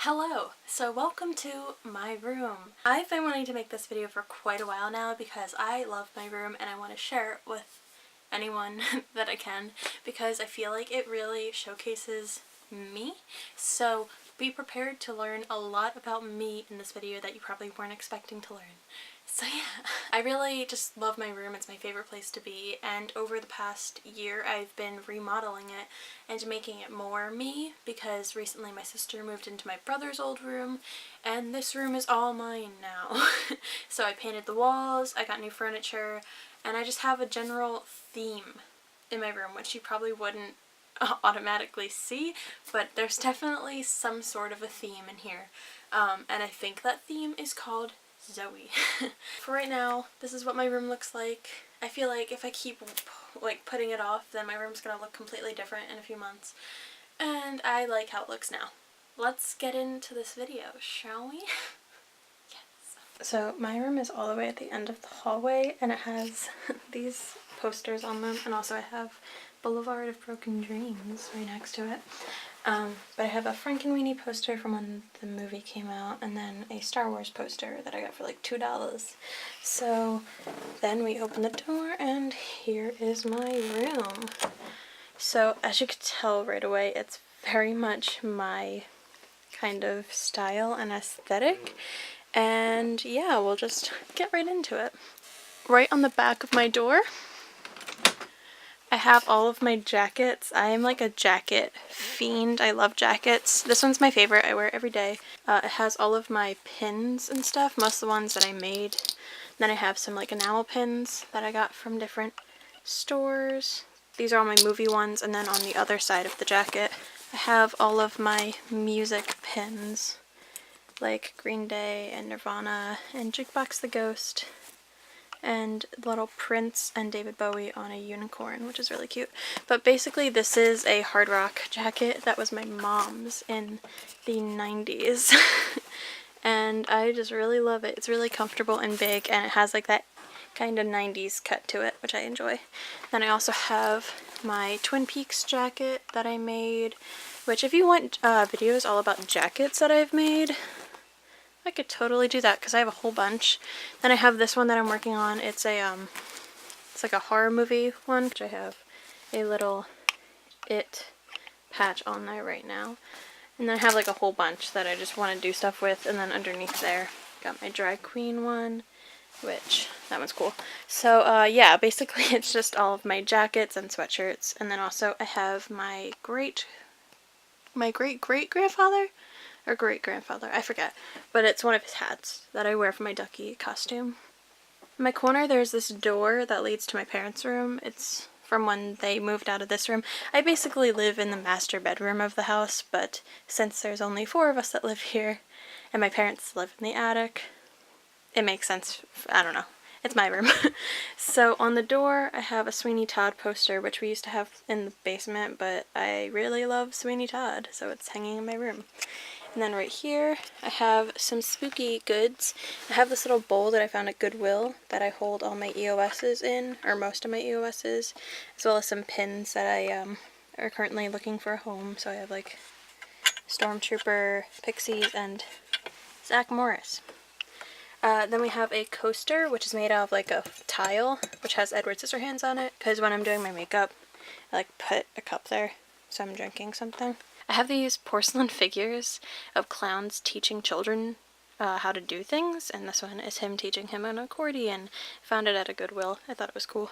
Hello! So welcome to my room. I've been wanting to make this video for quite a while now because I love my room and I want to share it with anyone that I can because I feel like it really showcases me. So be prepared to learn a lot about me in this video that you probably weren't expecting to learn. So yeah, I really just love my room. It's my favorite place to be, and over the past year I've been remodeling it and making it more me because recently my sister moved into my brother's old room and this room is all mine now. So I painted the walls, I got new furniture, and I just have a general theme in my room, which you probably wouldn't automatically see, but there's definitely some sort of a theme in here. And I think that theme is called Zoe. For right now, this is what my room looks like. I feel like if I keep putting it off, then my room's gonna look completely different in a few months. And I like how it looks now. Let's get into this video, shall we? Yes. So my room is all the way at the end of the hallway and it has these posters on them, and also I have Boulevard of Broken Dreams right next to it. But I have a Frankenweenie poster from when the movie came out, and then a Star Wars poster that I got for like $2. So then we open the door and here is my room. So as you could tell right away, it's very much my kind of style and aesthetic. And yeah, we'll just get right into it. Right on the back of my door, I have all of my jackets. I am like a jacket fiend. I love jackets. This one's my favorite. I wear it every day. It has all of my pins and stuff, most of the ones that I made. Then I have some like enamel pins that I got from different stores. These are all my movie ones, and then on the other side of the jacket I have all of my music pins, like Green Day and Nirvana and Jukebox the Ghost, and little Prince and David Bowie on a unicorn, which is really cute. But basically this is a hard rock jacket that was my mom's in the 90s. And I just really love it. It's really comfortable and big, and it has like that kind of 90s cut to it, which I enjoy. Then I also have my Twin Peaks jacket that I made, which if you want videos all about jackets that I've made, I could totally do that because I have a whole bunch. Then I have this one that I'm working on. It's a it's like a horror movie one, which I have a little It patch on there right now. And then I have like a whole bunch that I just want to do stuff with. And then underneath there, got my drag queen one, which that one's cool. So yeah, basically it's just all of my jackets and sweatshirts. And then also I have my great grandfather or great-grandfather, I forget, but it's one of his hats that I wear for my ducky costume. In my corner there's this door that leads to my parents' room. It's from when they moved out of this room. I basically live in the master bedroom of the house, but since there's only 4 of us that live here and my parents live in the attic, it makes sense. I don't know. It's my room. So on the door I have a Sweeney Todd poster, which we used to have in the basement, but I really love Sweeney Todd, so it's hanging in my room. And then right here I have some spooky goods. I have this little bowl that I found at Goodwill that I hold all my EOS's in, or most of my EOS's, as well as some pins that I are currently looking for a home. So I have like Stormtrooper, Pixies, and Zach Morris. Then we have a coaster, which is made out of like a tile, which has Edward Scissorhands on it, because when I'm doing my makeup, I like put a cup there, so I'm drinking something. I have these porcelain figures of clowns teaching children how to do things, and this one is him teaching him an accordion. I found it at a Goodwill. I thought it was cool.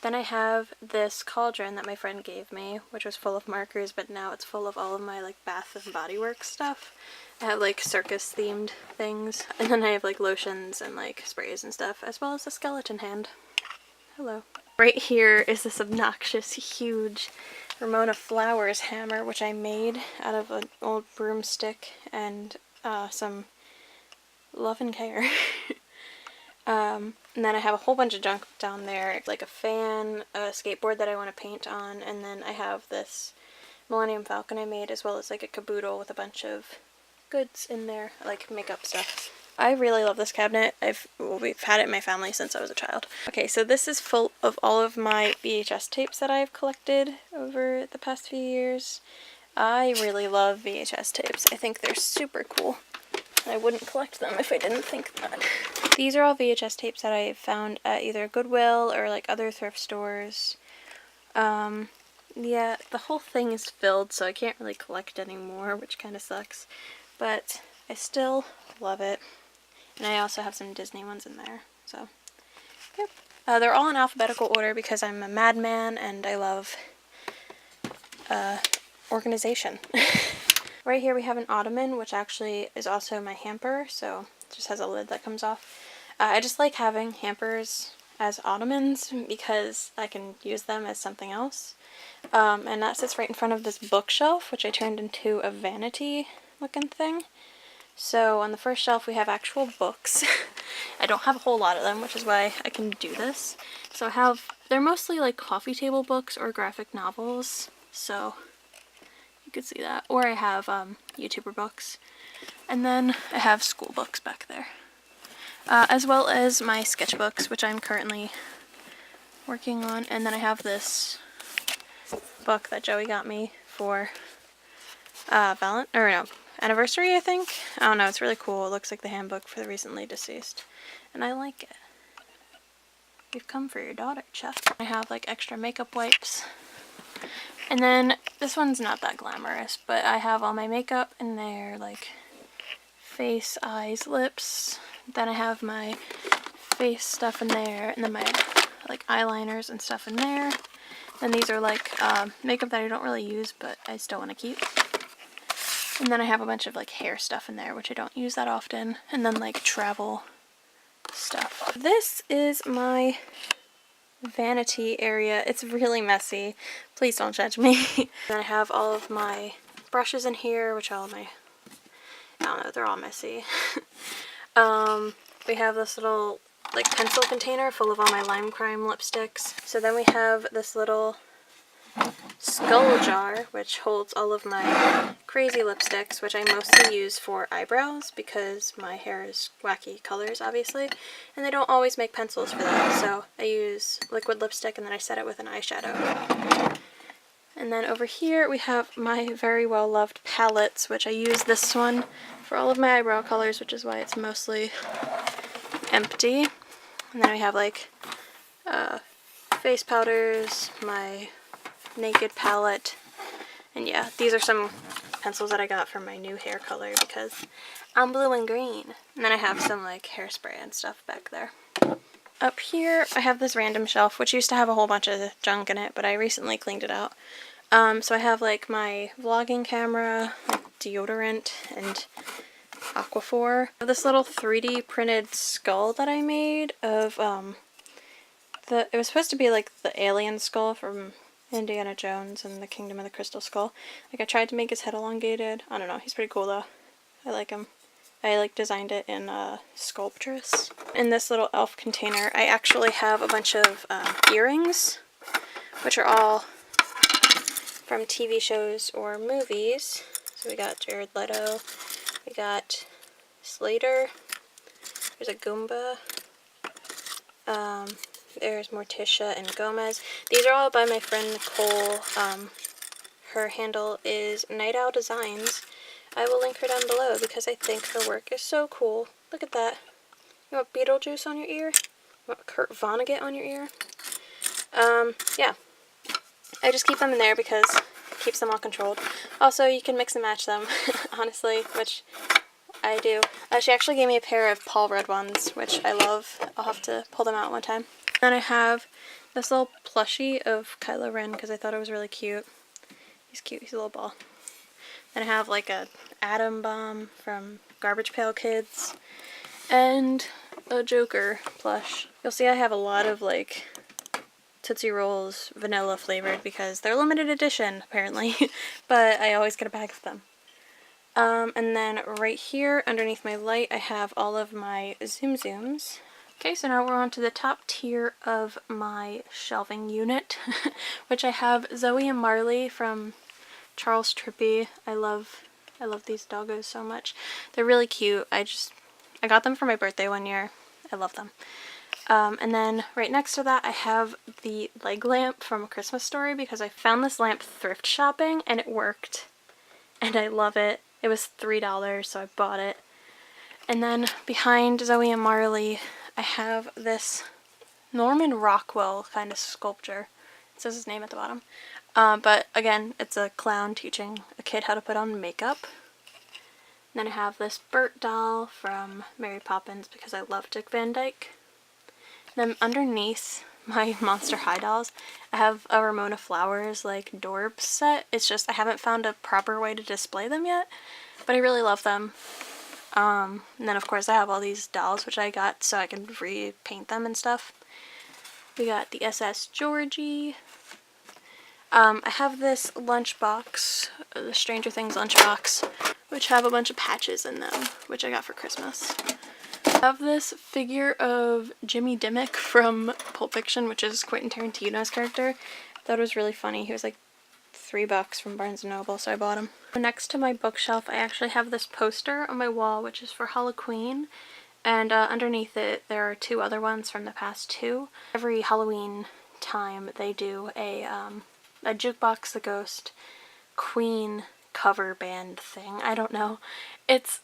Then I have this cauldron that my friend gave me, which was full of markers, but now it's full of all of my like Bath and Body Works stuff. I have like circus themed things, and then I have like lotions and like sprays and stuff, as well as a skeleton hand. Hello. Right here is this obnoxious, huge Ramona Flowers hammer, which I made out of an old broomstick and some love and care. And then I have a whole bunch of junk down there, like a fan, a skateboard that I want to paint on, and then I have this Millennium Falcon I made, as well as like a caboodle with a bunch of goods in there, like makeup stuff. I really love this cabinet. We've had it in my family since I was a child. Okay, so this is full of all of my VHS tapes that I've collected over the past few years. I really love VHS tapes. I think they're super cool. I wouldn't collect them if I didn't think that. These are all VHS tapes that I found at either Goodwill or like other thrift stores. Yeah, the whole thing is filled, so I can't really collect anymore, which kind of sucks. But I still love it. And I also have some Disney ones in there, so yep. They're all in alphabetical order because I'm a madman and I love organization. Right here we have an ottoman, which actually is also my hamper, so it just has a lid that comes off. I just like having hampers as ottomans because I can use them as something else. And that sits right in front of this bookshelf, which I turned into a vanity looking thing. So on the first shelf we have actual books. I don't have a whole lot of them, which is why I can do this. So they're mostly like coffee table books or graphic novels, so you could see that. Or I have YouTuber books. And then I have school books back there. As well as my sketchbooks, which I'm currently working on. And then I have this book that Joey got me for anniversary, I think. I don't know, it's really cool. It looks like the handbook for the recently deceased. And I like it. We've come for your daughter, Chuck. I have like extra makeup wipes. And then this one's not that glamorous, but I have all my makeup in there, like face, eyes, lips. Then I have my face stuff in there, and then my like eyeliners and stuff in there. Then these are like makeup that I don't really use, but I still want to keep. And then I have a bunch of like hair stuff in there, which I don't use that often. And then like travel stuff. This is my vanity area. It's really messy. Please don't judge me. Then I have all of my brushes in here, which I don't know, they're all messy. We have this little like pencil container full of all my Lime Crime lipsticks. So then we have this little skull jar, which holds all of my crazy lipsticks, which I mostly use for eyebrows because my hair is wacky colors, obviously, and they don't always make pencils for that, so I use liquid lipstick and then I set it with an eyeshadow. And then over here we have my very well loved palettes, which I use this one for all of my eyebrow colors, which is why it's mostly empty. And then we have like face powders, my Naked palette, and yeah, these are some pencils that I got from my new hair color because I'm blue and green. And then I have some like hairspray and stuff back there. Up here I have this random shelf, which used to have a whole bunch of junk in it, but I recently cleaned it out. So I have like my vlogging camera, deodorant, and Aquaphor. This little 3D printed skull that I made of it was supposed to be like the alien skull from Indiana Jones and the Kingdom of the Crystal Skull. Like I tried to make his head elongated. I don't know, he's pretty cool though. I like him. I like designed it in Sculptress. In this little elf container I actually have a bunch of earrings, which are all from TV shows or movies. So we got Jared Leto, we got Slater, there's a Goomba, there's Morticia and Gomez. These are all by my friend Nicole. Her handle is Night Owl Designs. I will link her down below because I think her work is so cool. Look at that. You want Beetlejuice on your ear? You want Kurt Vonnegut on your ear? Yeah. I just keep them in there because it keeps them all controlled. Also, you can mix and match them, honestly, which I do. She actually gave me a pair of Paul Rudd ones, which I love. I'll have to pull them out one time. Then I have this little plushie of Kylo Ren because I thought it was really cute. He's cute. He's a little ball. Then I have like a atom bomb from Garbage Pail Kids and a Joker plush. You'll see I have a lot of like Tootsie Rolls vanilla flavored because they're limited edition apparently, but I always get a bag of them. And then right here underneath my light I have all of my Zoom Zooms. Okay, so now we're on to the top tier of my shelving unit, which I have Zoe and Marley from Charles Trippy. I love these doggos so much. They're really cute. I got them for my birthday one year. I love them. And then right next to that I have the leg lamp from A Christmas Story because I found this lamp thrift shopping and it worked and I love it. It was $3, so I bought it. And then behind Zoe and Marley, I have this Norman Rockwell kind of sculpture. It says his name at the bottom. But again, it's a clown teaching a kid how to put on makeup. And then I have this Bert doll from Mary Poppins because I love Dick Van Dyke. And then underneath my Monster High dolls, I have a Ramona Flowers like Dorb set. It's just I haven't found a proper way to display them yet, but I really love them. And then of course I have all these dolls which I got so I can repaint them and stuff. We got the SS Georgie. I have this lunchbox, the Stranger Things lunchbox, which have a bunch of patches in them, which I got for Christmas. I have this figure of Jimmy Dimmick from Pulp Fiction, which is Quentin Tarantino's character. I thought it was really funny. He was like $3 from Barnes & Noble, so I bought him. Next to my bookshelf, I actually have this poster on my wall, which is for Halloween, and underneath it there are 2 other ones from the past 2. Every Halloween time they do a Jukebox the Ghost Queen cover band thing. I don't know. It's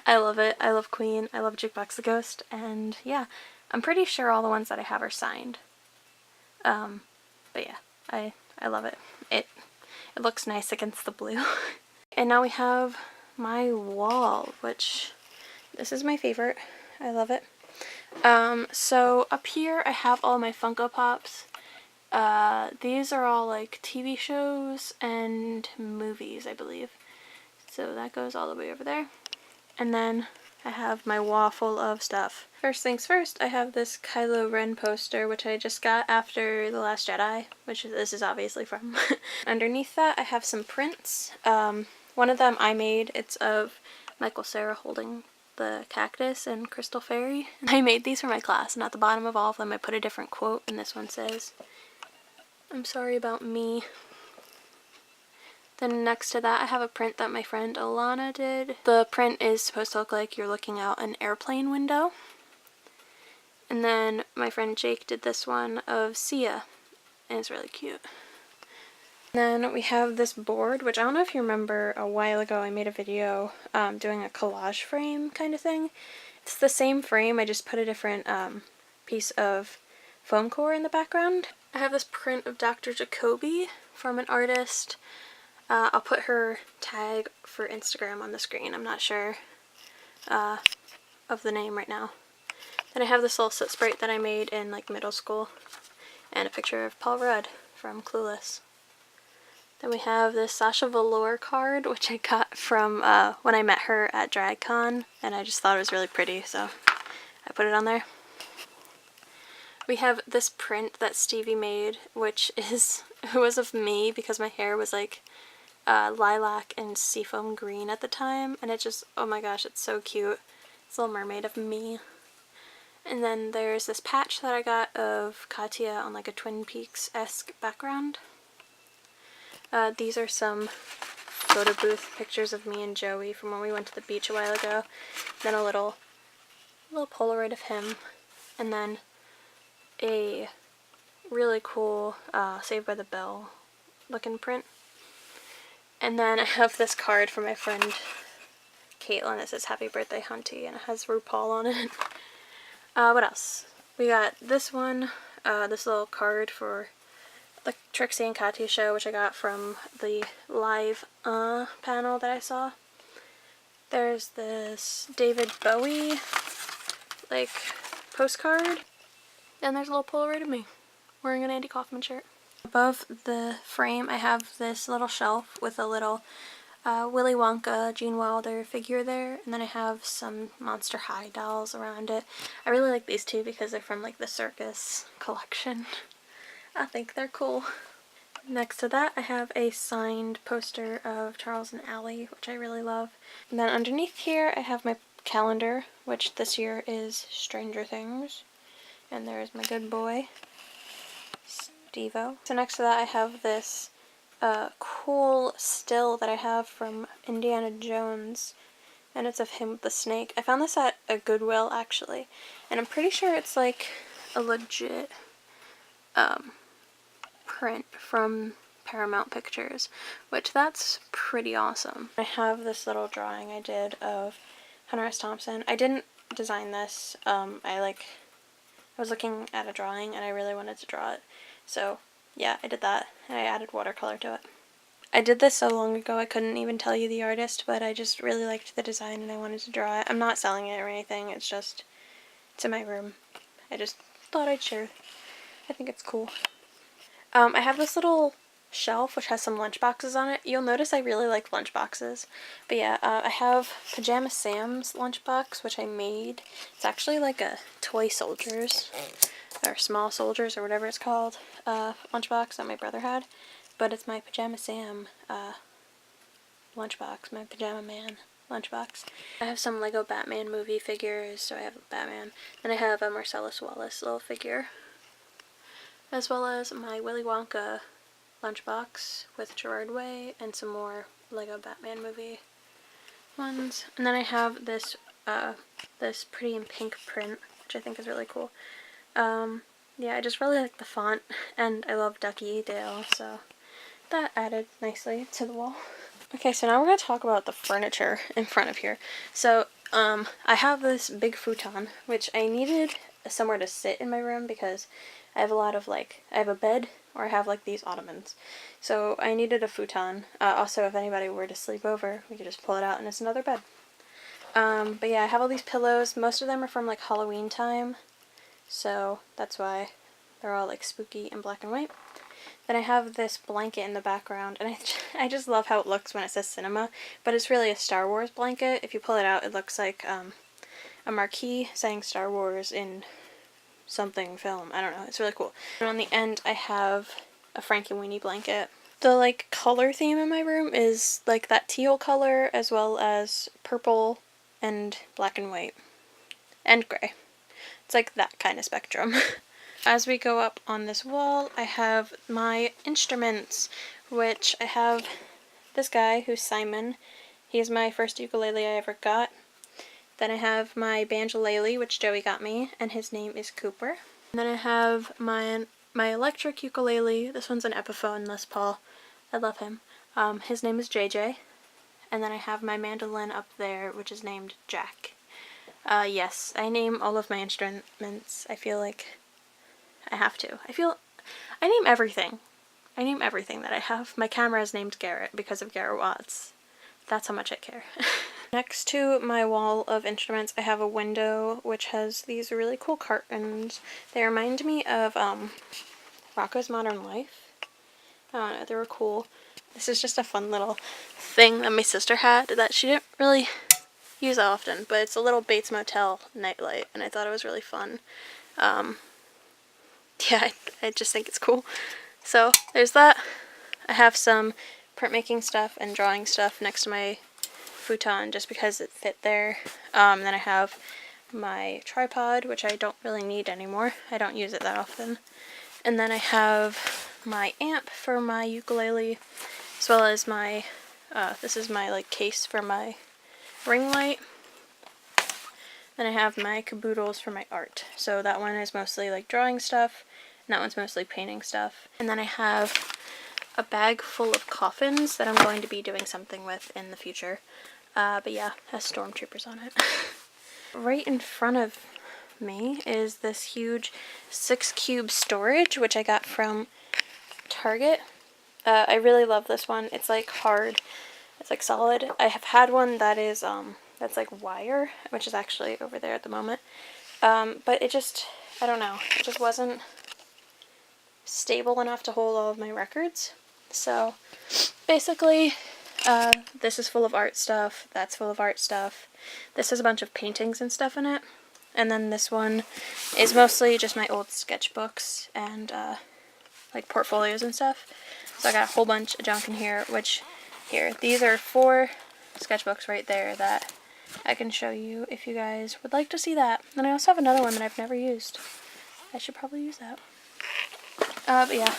I love it. I love Queen. I love Jukebox the Ghost, and yeah, I'm pretty sure all the ones that I have are signed. But yeah, I love it. It looks nice against the blue. And now we have my wall, which this is my favorite. I love it. So up here I have all my Funko Pops. These are all like TV shows and movies, I believe. So that goes all the way over there. And then I have my wall full of stuff. First things first, I have this Kylo Ren poster, which I just got after The Last Jedi, which this is obviously from. Underneath that, I have some prints. One of them I made. It's of Michael Cera holding the cactus and Crystal Fairy. I made these for my class, and at the bottom of all of them I put a different quote, and this one says, "I'm sorry about me." Then next to that I have a print that my friend Alana did. The print is supposed to look like you're looking out an airplane window. And then my friend Jake did this one of Sia, and it's really cute. Then we have this board, which I don't know if you remember, a while ago I made a video doing a collage frame kind of thing. It's the same frame, I just put a different piece of foam core in the background. I have this print of Dr. Jacoby from an artist. I'll put her tag for Instagram on the screen. I'm not sure of the name right now. Then I have this little soot sprite that I made in like middle school, and a picture of Paul Rudd from Clueless. Then we have this Sasha Velour card, which I got from when I met her at DragCon, and I just thought it was really pretty, so I put it on there. We have this print that Stevie made, which was of me because my hair was like lilac and seafoam green at the time, and it just, oh my gosh, it's so cute. It's a little mermaid of me. And then there's this patch that I got of Katya on like a Twin Peaks-esque background. These are some photo booth pictures of me and Joey from when we went to the beach a while ago. Then a little Polaroid of him, and then a really cool Saved by the Bell looking print. And then I have this card from my friend Caitlin that says "Happy Birthday, Hunty," and it has RuPaul on it. What else? We got this one, this little card for the Trixie and Katya show, which I got from the live panel that I saw. There's this David Bowie like postcard, and there's a little Polaroid of me wearing an Andy Kaufman shirt. Above the frame I have this little shelf with a little Willy Wonka, Gene Wilder figure there, and then I have some Monster High dolls around it. I really like these two because they're from like the circus collection. I think they're cool. Next to that I have a signed poster of Charles and Allie, which I really love. And then underneath here I have my calendar, which this year is Stranger Things. And there's my good boy, Steve-O. So next to that I have this cool still that I have from Indiana Jones, and it's of him with the snake. I found this at a Goodwill actually, and I'm pretty sure it's like a legit print from Paramount Pictures, which that's pretty awesome. I have this little drawing I did of Hunter S. Thompson. I didn't design this. I was looking at a drawing and I really wanted to draw it. So yeah, I did that and I added watercolor to it. I did this so long ago I couldn't even tell you the artist, but I just really liked the design and I wanted to draw it. I'm not selling it or anything, it's in my room. I just thought I'd share. I think it's cool. I have this little shelf which has some lunch boxes on it. You'll notice I really like lunch boxes. But yeah, I have Pajama Sam's lunchbox, which I made. It's actually like a toy soldiers, or small soldiers, or whatever it's called, lunchbox that my brother had. But it's my Pajama Sam lunchbox, my Pajama Man lunchbox. I have some Lego Batman movie figures, so I have Batman. And I have a Marcellus Wallace little figure, as well as my Willy Wonka lunchbox with Gerard Way and some more Lego Batman movie ones. And then I have this this Pretty in Pink print, which I think is really cool. Yeah, I just really like the font, and I love Ducky Dale, so that added nicely to the wall. Okay, so now we're going to talk about the furniture in front of here. So, I have this big futon, which I needed somewhere to sit in my room because I have a lot of, I have a bed, or I have, these ottomans. So, I needed a futon. Also, if anybody were to sleep over, we could just pull it out and it's another bed. But yeah, I have all these pillows. Most of them are from, Halloween time. So, that's why they're all, spooky and black and white. Then I have this blanket in the background, and I just love how it looks when it says cinema, but it's really a Star Wars blanket. If you pull it out, it looks like a marquee saying Star Wars in something film. I don't know. It's really cool. And on the end, I have a Frankenweenie blanket. The, color theme in my room is, that teal color, as well as purple and black and white. And gray. It's that kind of spectrum. As we go up on this wall, I have my instruments, which I have this guy who's Simon. He's my first ukulele I ever got. Then I have my banjolele, which Joey got me, and his name is Cooper. And then I have my electric ukulele. This one's an Epiphone Les Paul. I love him. His name is JJ. And then I have my mandolin up there, which is named Jack. Yes, I name all of my instruments. I feel like I have to. I name everything. I name everything that I have. My camera is named Garrett because of Garrett Watts. That's how much I care. Next to my wall of instruments, I have a window which has these really cool curtains. They remind me of Rocko's Modern Life. I don't know, they were cool. This is just a fun little thing that my sister had that she didn't really use often, but it's a little Bates Motel nightlight, and I thought it was really fun. Yeah, I just think it's cool. So, there's that. I have some printmaking stuff and drawing stuff next to my futon just because it fit there. Then I have my tripod, which I don't really need anymore. I don't use it that often. And then I have my amp for my ukulele, as well as my, this is my, case for my ring light. Then I have my caboodles for my art. So that one is mostly drawing stuff, and that one's mostly painting stuff. And then I have a bag full of coffins that I'm going to be doing something with in the future. But yeah, has stormtroopers on it. Right in front of me is this huge 6-cube storage, which I got from Target. I really love this one. It's hard. It's solid. I have had one that is that's wire, which is actually over there at the moment. But it just, I don't know, it just wasn't stable enough to hold all of my records. So basically, this is full of art stuff, that's full of art stuff. This has a bunch of paintings and stuff in it. And then this one is mostly just my old sketchbooks and portfolios and stuff. So I got a whole bunch of junk in here, which these are 4 sketchbooks right there that I can show you if you guys would like to see that. And I also have another one that I've never used. I should probably use that. But yeah,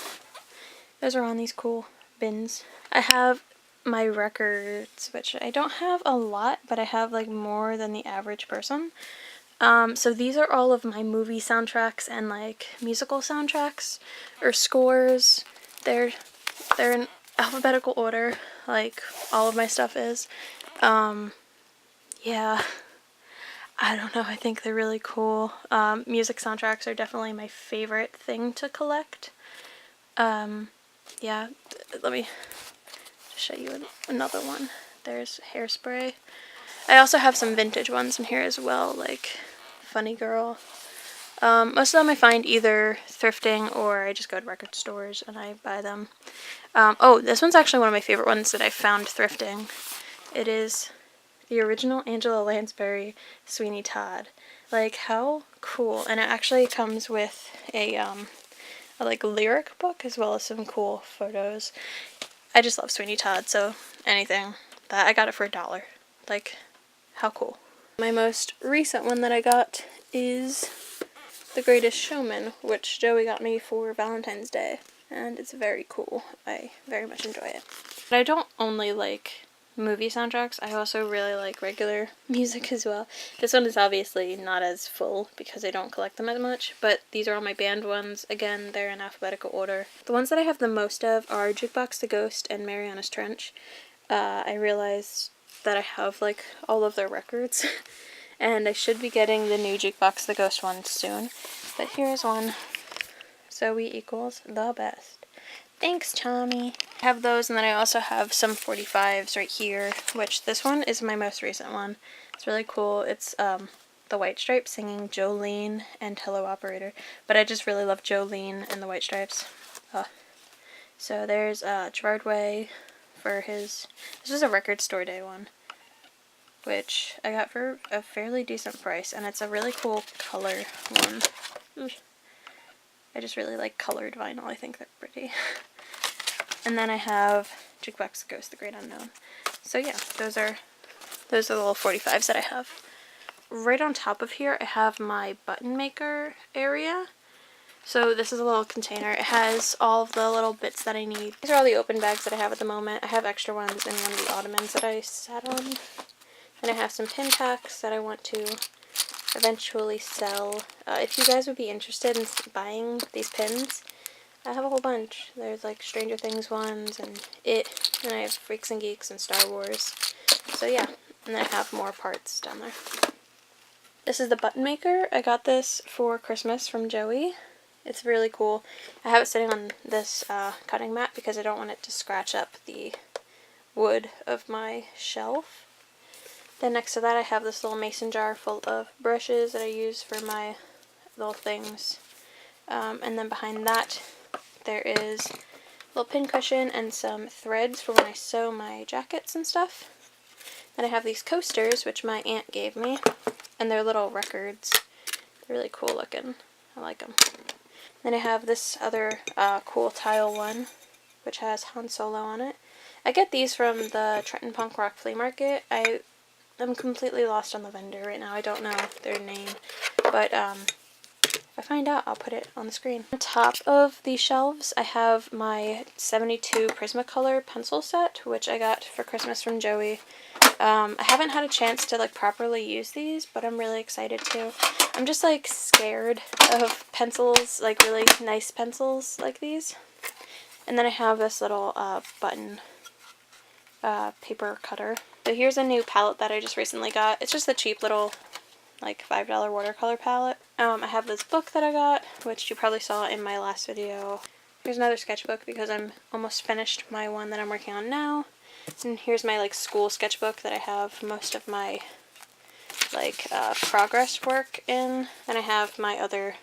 those are on these cool bins. I have my records, which I don't have a lot, but I have more than the average person. So these are all of my movie soundtracks and musical soundtracks or scores. They're They're in alphabetical order, like all of my stuff is. Yeah, I don't know, I think they're really cool. Music soundtracks are definitely my favorite thing to collect. Yeah, let me show you another one. There's Hairspray. I also have some vintage ones in here as well, like Funny Girl. Most of them I find either thrifting or I just go to record stores and I buy them. Oh, this one's actually one of my favorite ones that I found thrifting. It is the original Angela Lansbury Sweeney Todd. Like, how cool. And it actually comes with a like lyric book as well as some cool photos. I just love Sweeney Todd, so anything that I got it for $1. Like, how cool. My most recent one that I got is The Greatest Showman, which Joey got me for Valentine's Day, and it's very cool. I very much enjoy it. But I don't only like movie soundtracks, I also really like regular music as well. This one is obviously not as full because I don't collect them as much, but these are all my band ones. Again, they're in alphabetical order. The ones that I have the most of are Jukebox the Ghost and Mariana's Trench. I realized that I have like all of their records and I should be getting the new Jukebox the Ghost one soon, but here's one. Zoe equals the best. Thanks, Tommy. I have those, and then I also have some 45s right here, which this one is my most recent one. It's really cool. It's the White Stripes singing Jolene and Hello Operator, but I just really love Jolene and the White Stripes. So there's Gerard Way for his, this was a record store day one, which I got for a fairly decent price, and it's a really cool color one. Ooh. I just really like colored vinyl. I think they're pretty. And then I have Jukebox Ghost, The Great Unknown. So yeah, those are the little 45s that I have. Right on top of here, I have my button maker area. So this is a little container. It has all of the little bits that I need. These are all the open bags that I have at the moment. I have extra ones in one of the ottomans that I sat on. And I have some pin packs that I want to eventually sell. If you guys would be interested in buying these pins, I have a whole bunch. There's like Stranger Things ones and It, and I have Freaks and Geeks and Star Wars. So yeah, and then I have more parts down there. This is the button maker. I got this for Christmas from Joey. It's really cool. I have it sitting on this cutting mat because I don't want it to scratch up the wood of my shelf. Then next to that I have this little mason jar full of brushes that I use for my little things. And then behind that there is a little pin cushion and some threads for when I sew my jackets and stuff. Then I have these coasters, which my aunt gave me, and they're little records. They're really cool looking. I like them. Then I have this other cool tile one, which has Han Solo on it. I get these from the Trenton Punk Rock Flea Market. I'm completely lost on the vendor right now. I don't know their name, but if I find out, I'll put it on the screen. On top of these shelves, I have my 72 Prismacolor pencil set, which I got for Christmas from Joey. I haven't had a chance to like properly use these, but I'm really excited to. I'm just like scared of pencils, like really nice pencils like these. And then I have this little button paper cutter. So here's a new palette that I just recently got. It's just a cheap little like $5 watercolor palette. I have this book that I got, which you probably saw in my last video. Here's another sketchbook because I'm almost finished my one that I'm working on now. And here's my like school sketchbook that I have most of my like progress work in. And I have my other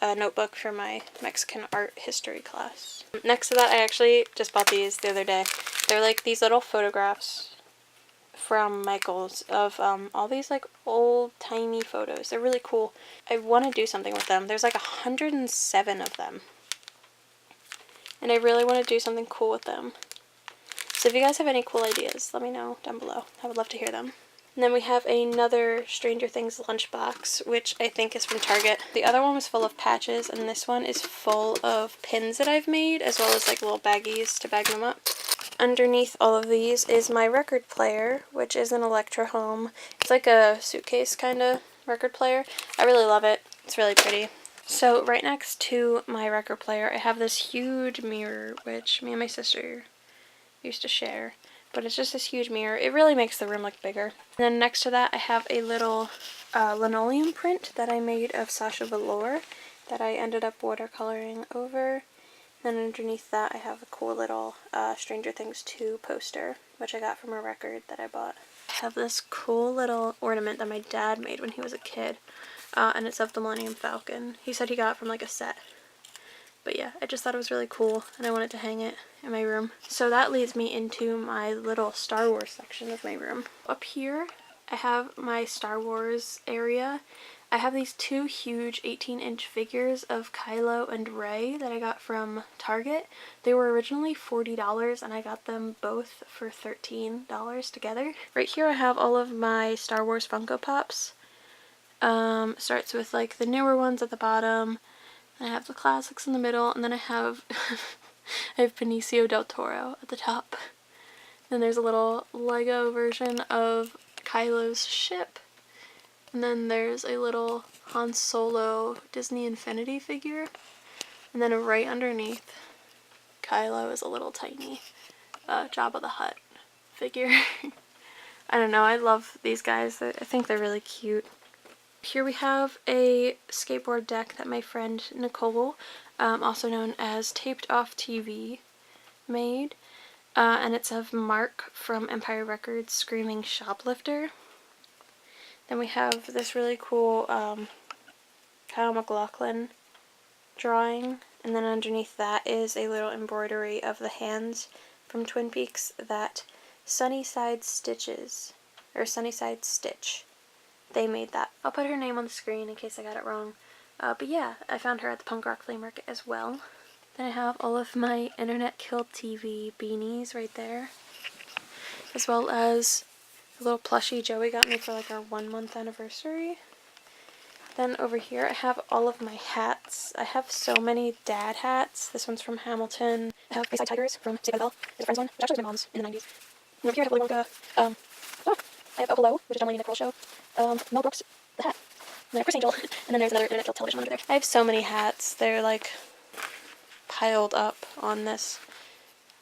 notebook for my Mexican art history class. Next to that, I actually just bought these the other day. They're like these little photographs from Michael's of all these like old timey photos. They're really cool. I want to do something with them. There's like 107 of them. And I really want to do something cool with them. So if you guys have any cool ideas, let me know down below. I would love to hear them. And then we have another Stranger Things lunchbox, which I think is from Target. The other one was full of patches, and this one is full of pins that I've made, as well as like little baggies to bag them up. Underneath all of these is my record player, which is an Electro Home. It's like a suitcase kind of record player. I really love it. It's really pretty. So right next to my record player, I have this huge mirror, which me and my sister used to share. But it's just this huge mirror. It really makes the room look bigger. And then next to that, I have a little linoleum print that I made of Sasha Velour that I ended up watercoloring over. Then underneath that, I have a cool little Stranger Things 2 poster, which I got from a record that I bought. I have this cool little ornament that my dad made when he was a kid, and it's of the Millennium Falcon. He said he got it from like a set. But yeah, I just thought it was really cool, and I wanted to hang it in my room. So that leads me into my little Star Wars section of my room. Up here, I have my Star Wars area. I have these two huge 18-inch figures of Kylo and Rey that I got from Target. They were originally $40 and I got them both for $13 together. Right here I have all of my Star Wars Funko Pops. Starts with like the newer ones at the bottom. I have the classics in the middle, and then I have Benicio del Toro at the top. Then there's a little Lego version of Kylo's ship. And then there's a little Han Solo Disney Infinity figure. And then right underneath Kylo is a little tiny Jabba the Hutt figure. I don't know, I love these guys. I think they're really cute. Here we have a skateboard deck that my friend Nicole, also known as Taped Off TV, made. And it's of Mark from Empire Records screaming shoplifter. Then we have this really cool Kyle MacLachlan drawing, and then underneath that is a little embroidery of the hands from Twin Peaks that Sunnyside Stitch. They made that. I'll put her name on the screen in case I got it wrong. But yeah, I found her at the punk rock flea market as well. Then I have all of my Internet Killed TV beanies right there, as well as a little plushie Joey got me for like our 1-month anniversary. Then over here I have all of my hats. I have so many dad hats. This one's from Hamilton. I have Bayside Tigers from Saved by the Bell. It's a friend's one, which actually was my mom's in the 90s. And over here I have Willy Wonka. I have Up Below, which is John Mulaney Nicole show. Mel Brooks, the hat. And then Chris Angel. And then there's another Internet Killed television one over there. I have so many hats. They're like piled up on this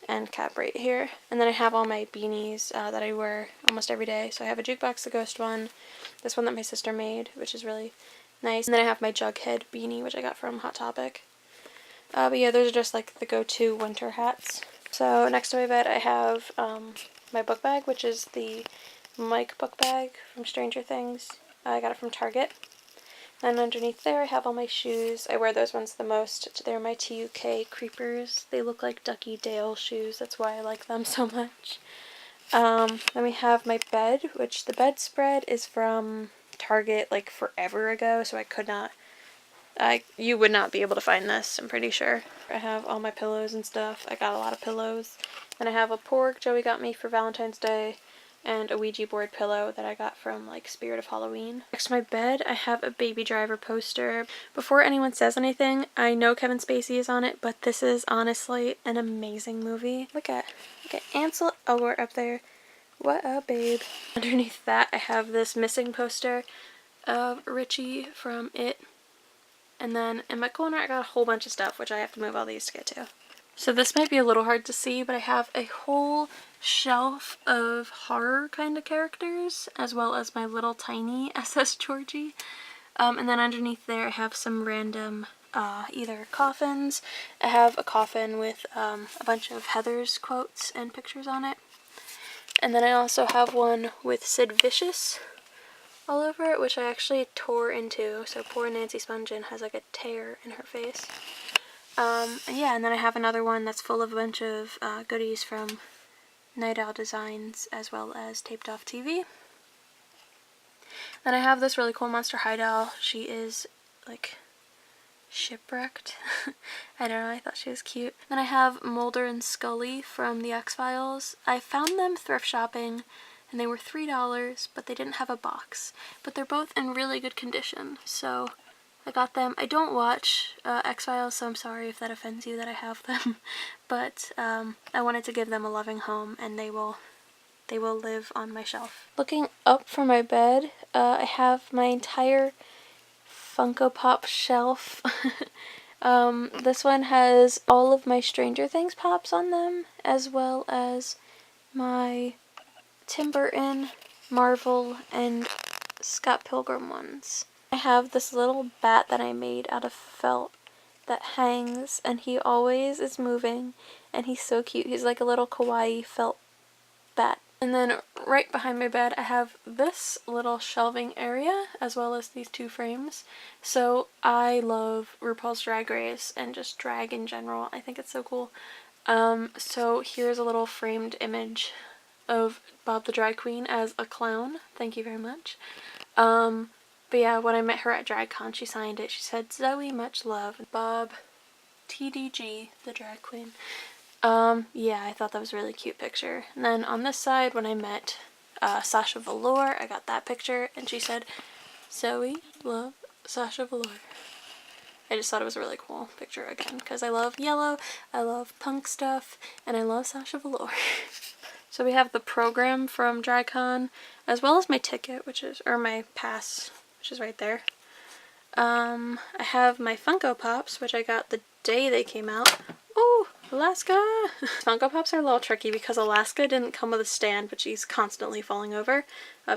end cap right here. And then I have all my beanies that I wear almost every day. So I have a Jukebox the Ghost one, this one that my sister made, which is really nice. And then I have my Jughead beanie, which I got from Hot Topic. But yeah, those are just like the go-to winter hats. So next to my bed I have my book bag, which is the Mike book bag from Stranger Things. I got it from Target. And underneath there I have all my shoes. I wear those ones the most. They're my TUK Creepers. They look like Ducky Dale shoes. That's why I like them so much. Then we have my bed, which the bedspread is from Target like forever ago, so I could not... you would not be able to find this, I'm pretty sure. I have all my pillows and stuff. I got a lot of pillows. Then I have a porg Joey got me for Valentine's Day, and a Ouija board pillow that I got from like Spirit of Halloween. Next to my bed I have a Baby Driver poster. Before anyone says anything, I know Kevin Spacey is on it, but this is honestly an amazing movie. Look at Ansel Elgort up there. What a babe. Underneath that I have this missing poster of Richie from It. And then in my corner I got a whole bunch of stuff, which I have to move all these to get to. So this might be a little hard to see, but I have a whole shelf of horror kind of characters, as well as my little tiny SS Georgie. And then underneath there I have some random either coffins. I have a coffin with a bunch of Heather's quotes and pictures on it. And then I also have one with Sid Vicious all over it, which I actually tore into, so poor Nancy Spungen has like a tear in her face. Yeah, and then I have another one that's full of a bunch of goodies from Night Owl Designs, as well as Taped Off TV. Then I have this really cool Monster High doll. She is like shipwrecked. I don't know, I thought she was cute. Then I have Mulder and Scully from the X-Files. I found them thrift shopping and they were $3, but they didn't have a box. But they're both in really good condition, so I got them. I don't watch X-Files, so I'm sorry if that offends you that I have them. But I wanted to give them a loving home, and they will live on my shelf. Looking up from my bed, I have my entire Funko Pop shelf. This one has all of my Stranger Things pops on them, as well as my Tim Burton, Marvel, and Scott Pilgrim ones. I have this little bat that I made out of felt that hangs, and he always is moving, and he's so cute. He's like a little kawaii felt bat. And then right behind my bed I have this little shelving area, as well as these two frames. So I love RuPaul's Drag Race and just drag in general. I think it's so cool. So here's a little framed image of Bob the Drag Queen as a clown. Thank you very much. But yeah, when I met her at DragCon, she signed it. She said, "Zoe, much love, Bob, TDG, the drag queen." Yeah, I thought that was a really cute picture. And then on this side, when I met Sasha Velour, I got that picture, and she said, "Zoe, love, Sasha Velour." I just thought it was a really cool picture again, because I love yellow, I love punk stuff, and I love Sasha Velour. So we have the program from DragCon, as well as my ticket, or my pass, which is right there. I have my Funko Pops, which I got the day they came out. Ooh, Alaska! Funko Pops are a little tricky because Alaska didn't come with a stand, but she's constantly falling over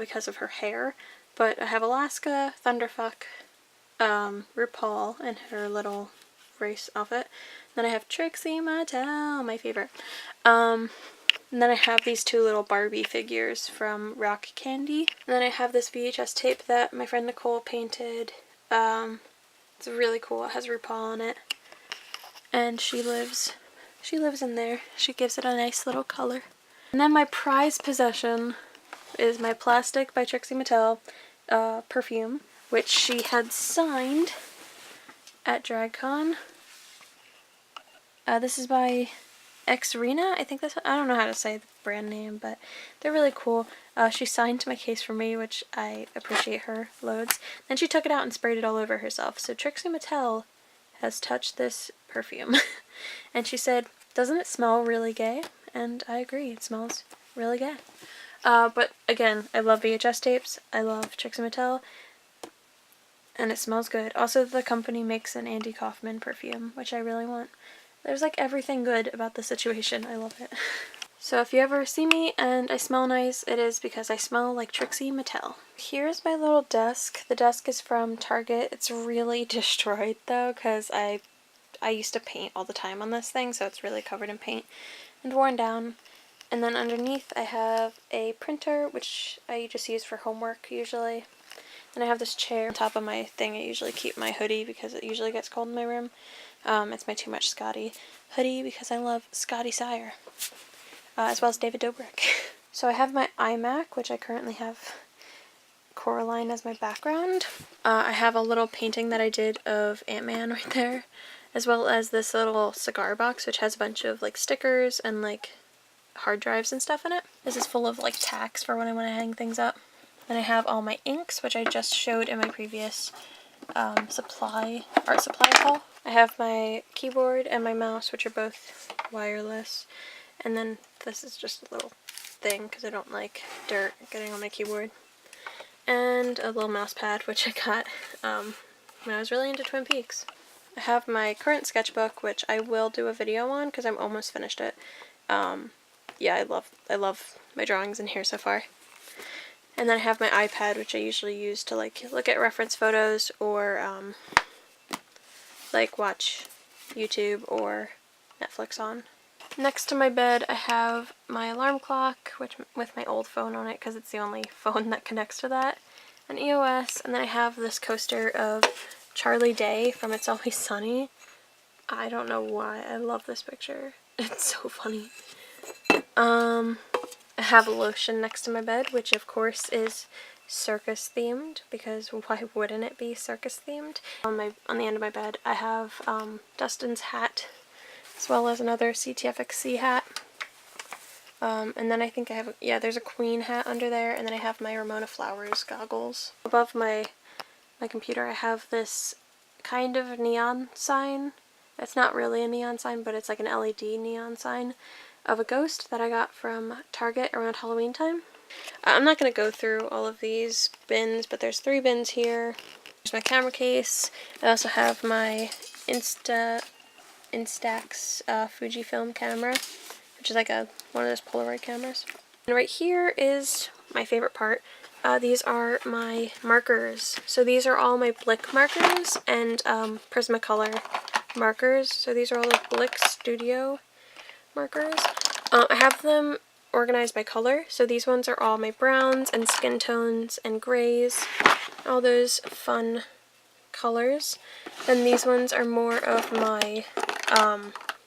because of her hair. But I have Alaska, Thunderfuck, RuPaul, and her little race outfit. Then I have Trixie Mattel, my favorite. And then I have these two little Barbie figures from Rock Candy. And then I have this VHS tape that my friend Nicole painted. It's really cool. It has RuPaul on it. And she lives in there. She gives it a nice little color. And then my prized possession is my Plastic by Trixie Mattel perfume, which she had signed at DragCon. This is by Xrina, I think that's, I don't know how to say the brand name, but they're really cool. She signed my case for me, which I appreciate her loads. Then she took it out and sprayed it all over herself. So Trixie Mattel has touched this perfume. And she said, "Doesn't it smell really gay?" And I agree, it smells really gay. But again, I love VHS tapes, I love Trixie Mattel, and it smells good. Also, the company makes an Andy Kaufman perfume, which I really want. There's like everything good about the situation. I love it. So if you ever see me and I smell nice, it is because I smell like Trixie Mattel. Here's my little desk. The desk is from Target. It's really destroyed though, because I used to paint all the time on this thing, so it's really covered in paint and worn down. And then underneath I have a printer, which I just use for homework usually. And I have this chair on top of my thing. I usually keep my hoodie because it usually gets cold in my room. It's my Too Much Scotty hoodie because I love Scotty Sire, as well as David Dobrik. So I have my iMac, which I currently have Coraline as my background. I have a little painting that I did of Ant-Man right there, as well as this little cigar box, which has a bunch of like stickers and like hard drives and stuff in it. This is full of like tacks for when I want to hang things up. Then I have all my inks, which I just showed in my previous art supply haul. I have my keyboard and my mouse, which are both wireless. And then this is just a little thing because I don't like dirt getting on my keyboard. And a little mouse pad, which I got when I was really into Twin Peaks. I have my current sketchbook, which I will do a video on because I'm almost finished it. Yeah, I love my drawings in here so far. And then I have my iPad, which I usually use to like look at reference photos or like watch YouTube or Netflix on. Next to my bed I have my alarm clock, which with my old phone on it because it's the only phone that connects to that, an EOS, and then I have this coaster of Charlie Day from It's Always Sunny. I don't know why, I love this picture. It's so funny. I have a lotion next to my bed, which of course is circus themed, because why wouldn't it be circus themed? On the end of my bed I have Dustin's hat, as well as another CTFXC hat. And then I think I have, there's a Queen hat under there, and then I have my Ramona Flowers goggles. Above my computer I have this kind of neon sign. It's not really a neon sign, but it's like an LED neon sign of a ghost that I got from Target around Halloween time. I'm not going to go through all of these bins, but there's 3 bins here. Here's my camera case. I also have my Instax Fujifilm camera, which is like one of those Polaroid cameras. And right here is my favorite part. These are my markers. So these are all my Blick markers and Prismacolor markers. So these are all the Blick Studio markers. I have them organized by color. So these ones are all my browns and skin tones and grays, all those fun colors. Then these ones are more of my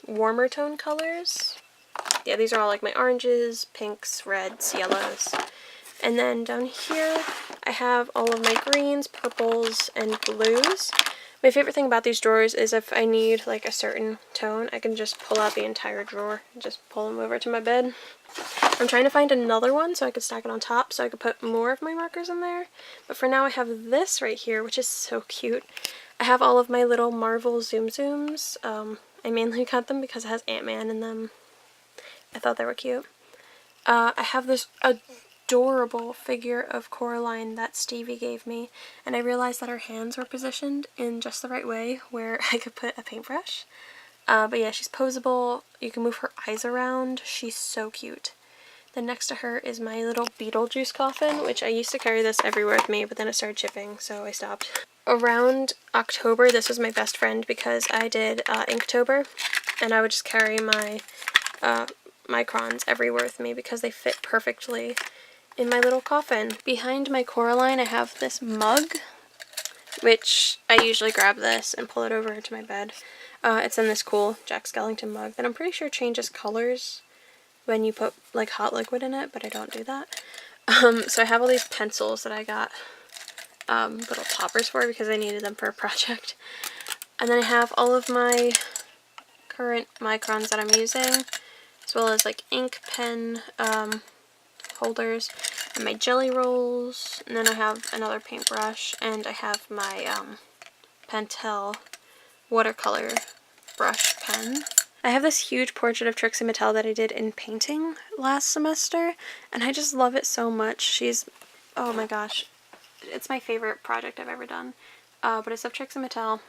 warmer tone colors. Yeah, these are all like my oranges, pinks, reds, yellows. And then down here, I have all of my greens, purples, and blues. My favorite thing about these drawers is if I need like a certain tone, I can just pull out the entire drawer and just pull them over to my bed. I'm trying to find another one so I could stack it on top so I could put more of my markers in there. But for now I have this right here, which is so cute. I have all of my little Marvel Zoom Zooms. I mainly got them because it has Ant-Man in them. I thought they were cute. I have this adorable figure of Coraline that Stevie gave me, and I realized that her hands were positioned in just the right way where I could put a paintbrush. But yeah, she's posable. You can move her eyes around. She's so cute. Then next to her is my little Beetlejuice coffin, which I used to carry this everywhere with me, but then it started chipping, so I stopped. Around October, this was my best friend because I did Inktober, and I would just carry my microns everywhere with me because they fit perfectly in my little coffin. Behind my Coraline, I have this mug, which I usually grab this and pull it over to my bed. It's in this cool Jack Skellington mug that I'm pretty sure changes colors when you put like hot liquid in it, but I don't do that. So I have all these pencils that I got little toppers for because I needed them for a project. And then I have all of my current microns that I'm using, as well as like ink pen holders and my jelly rolls, and then I have another paintbrush, and I have my Pentel watercolor brush pen. I have this huge portrait of Trixie Mattel that I did in painting last semester, and I just love it so much. She's, oh my gosh, it's my favorite project I've ever done. But it's of Trixie Mattel.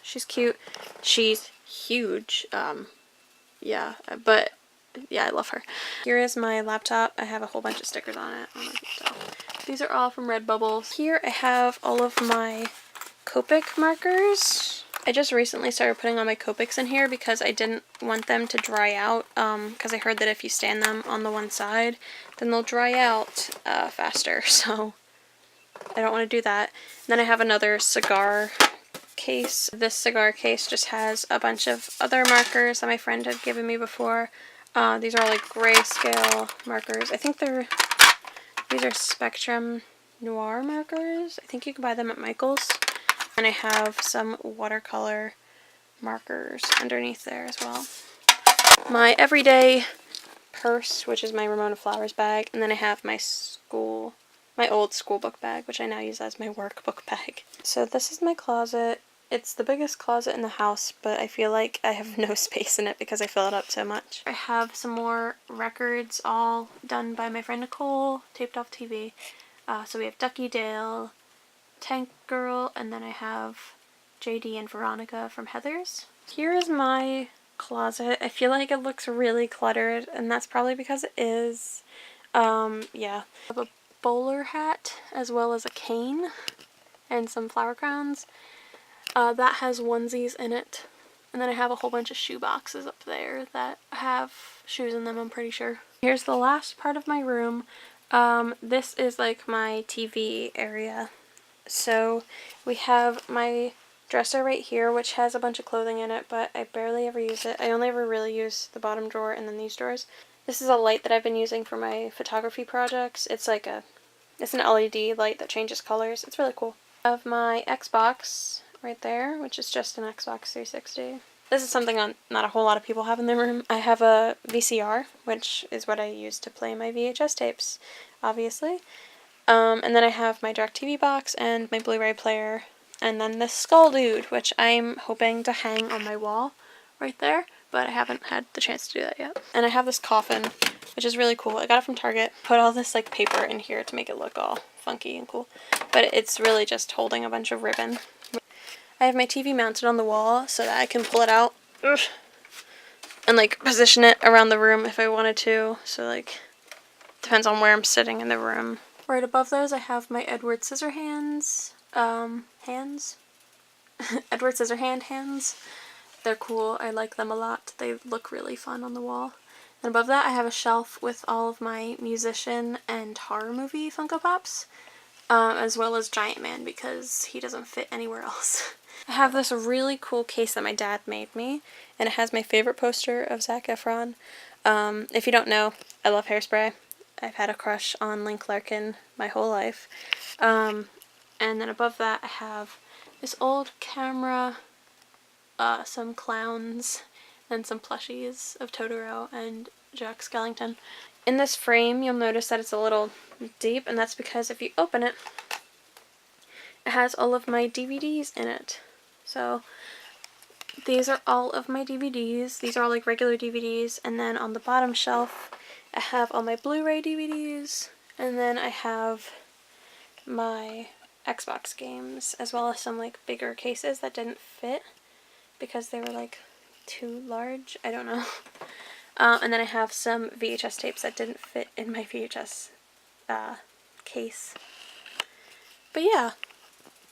She's cute. She's huge. Yeah, but yeah, I love her. Here is my laptop. I have a whole bunch of stickers on it. I don't know if you can tell. These are all from Redbubble. Here I have all of my Copic markers. I just recently started putting all my Copics in here because I didn't want them to dry out, because I heard that if you stand them on the one side, then they'll dry out faster, so I don't want to do that. And then I have another cigar case. This cigar case just has a bunch of other markers that my friend had given me before. These are like grayscale markers. I think these are Spectrum Noir markers. I think you can buy them at Michael's. And I have some watercolor markers underneath there as well. My everyday purse, which is my Ramona Flowers bag, and then I have my old school book bag, which I now use as my workbook bag. So this is my closet. It's the biggest closet in the house, but I feel like I have no space in it because I fill it up so much. I have some more records all done by my friend Nicole, taped off TV. So we have Ducky Dale, Tank Girl, and then I have JD and Veronica from Heather's. Here is my closet. I feel like it looks really cluttered, and that's probably because it is. Yeah. I have a bowler hat as well as a cane and some flower crowns. That has onesies in it. And then I have a whole bunch of shoe boxes up there that have shoes in them, I'm pretty sure. Here's the last part of my room. This is like my TV area. So we have my dresser right here, which has a bunch of clothing in it, but I barely ever use it. I only ever really use the bottom drawer and then these drawers. This is a light that I've been using for my photography projects. It's an LED light that changes colors. It's really cool. I have my Xbox right there, which is just an Xbox 360. This is something not a whole lot of people have in their room. I have a VCR, which is what I use to play my VHS tapes, obviously. And then I have my DirecTV box and my Blu-ray player, and then this skull dude, which I'm hoping to hang on my wall right there, but I haven't had the chance to do that yet. And I have this coffin, which is really cool. I got it from Target. Put all this like paper in here to make it look all funky and cool, but it's really just holding a bunch of ribbon. I have my TV mounted on the wall so that I can pull it out and like position it around the room if I wanted to. So like, depends on where I'm sitting in the room. Right above those I have my Edward Scissorhands hands. Edward Scissorhand hands. They're cool. I like them a lot. They look really fun on the wall. And above that I have a shelf with all of my musician and horror movie Funko Pops, as well as Giant Man because he doesn't fit anywhere else. I have this really cool case that my dad made me, and it has my favorite poster of Zac Efron. If you don't know, I love Hairspray. I've had a crush on Link Larkin my whole life. And then above that I have this old camera, some clowns, and some plushies of Totoro and Jack Skellington. In this frame you'll notice that it's a little deep, and that's because if you open it, it has all of my DVDs in it. So these are all of my DVDs. These are all like regular DVDs, and then on the bottom shelf I have all my Blu-ray DVDs, and then I have my Xbox games, as well as some like bigger cases that didn't fit because they were like too large. I don't know. And then I have some VHS tapes that didn't fit in my VHS case. But yeah.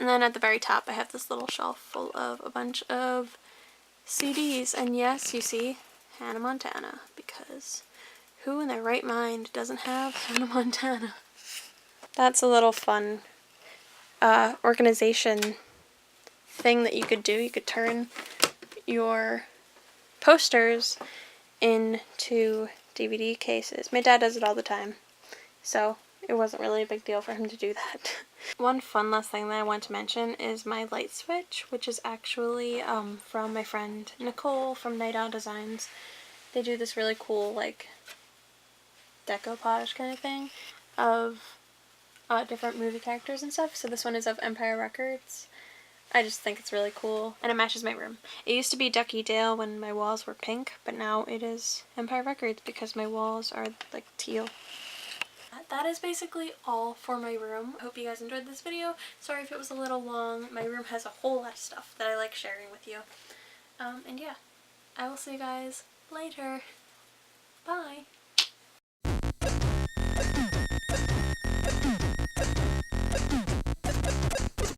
And then at the very top I have this little shelf full of a bunch of CDs. And yes, you see Hannah Montana, because who in their right mind doesn't have Hannah Montana? That's a little fun organization thing that you could do. You could turn your posters into DVD cases. My dad does it all the time, so it wasn't really a big deal for him to do that. One fun last thing that I want to mention is my light switch, which is actually from my friend Nicole from Night Owl Designs. They do this really cool like decoupage kind of thing of different movie characters and stuff. So this one is of Empire Records. I just think it's really cool, and it matches my room. It used to be Ducky Dale when my walls were pink, but now it is Empire Records because my walls are like teal. That is basically all for my room. I hope you guys enjoyed this video. Sorry if it was a little long. My room has a whole lot of stuff that I like sharing with you. And yeah, I will see you guys later. Bye!